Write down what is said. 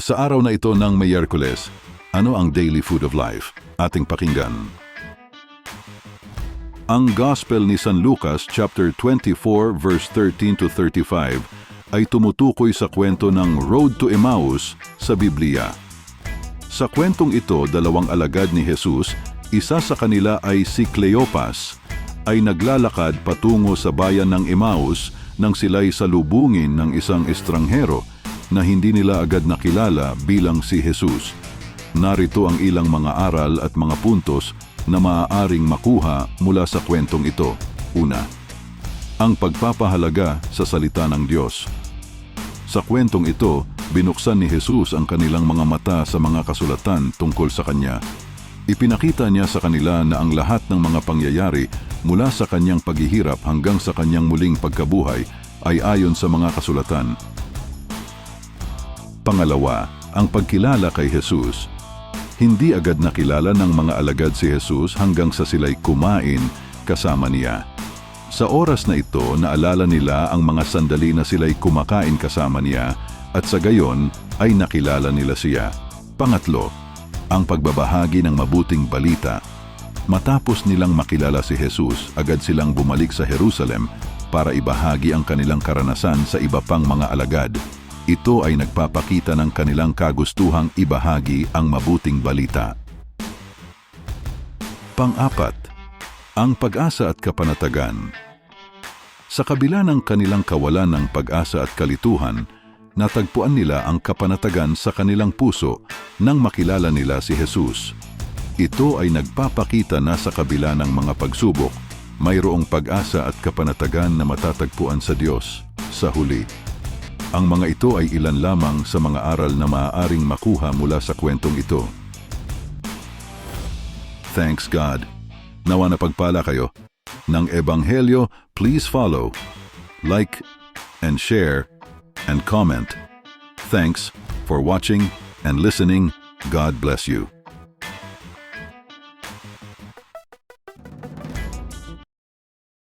Sa araw na ito ng Miyerkules, ano ang daily food of life? Ating pakinggan. Ang Gospel ni San Lucas chapter 24 verse 13 to 35 ay tumutukoy sa kwento ng Road to Emmaus sa Biblia. Sa kwentong ito, dalawang alagad ni Jesus, isa sa kanila ay si Cleopas, ay naglalakad patungo sa bayan ng Emmaus nang sila'y salubungin ng isang estranghero na hindi nila agad nakilala bilang si Jesus. Narito ang ilang mga aral at mga puntos na maaaring makuha mula sa kwentong ito. Una, ang pagpapahalaga sa salita ng Diyos. Sa kwentong ito, binuksan ni Jesus ang kanilang mga mata sa mga kasulatan tungkol sa Kanya. Ipinakita niya sa kanila na ang lahat ng mga pangyayari mula sa Kanyang paghihirap hanggang sa Kanyang muling pagkabuhay ay ayon sa mga kasulatan. Pangalawa, ang pagkilala kay Jesus. Hindi agad nakilala ng mga alagad si Jesus hanggang sa sila'y kumain kasama niya. Sa oras na ito, naalala nila ang mga sandali na sila'y kumakain kasama niya at sa gayon ay nakilala nila siya. Pangatlo, ang pagbabahagi ng mabuting balita. Matapos nilang makilala si Jesus, agad silang bumalik sa Jerusalem para ibahagi ang kanilang karanasan sa iba pang mga alagad. Ito ay nagpapakita ng kanilang kagustuhang ibahagi ang mabuting balita. Pang-apat, ang pag-asa at kapanatagan. Sa kabila ng kanilang kawalan ng pag-asa at kalituhan, natagpuan nila ang kapanatagan sa kanilang puso nang makilala nila si Jesus. Ito ay nagpapakita na sa kabila ng mga pagsubok, mayroong pag-asa at kapanatagan na matatagpuan sa Diyos sa huli. Ang mga ito ay ilan lamang sa mga aral na maaaring makuha mula sa kwentong ito. Thanks God. Nawa na pagpala kayo ng Ebanghelyo. Please follow, like, and share, and comment. Thanks for watching and listening. God bless you.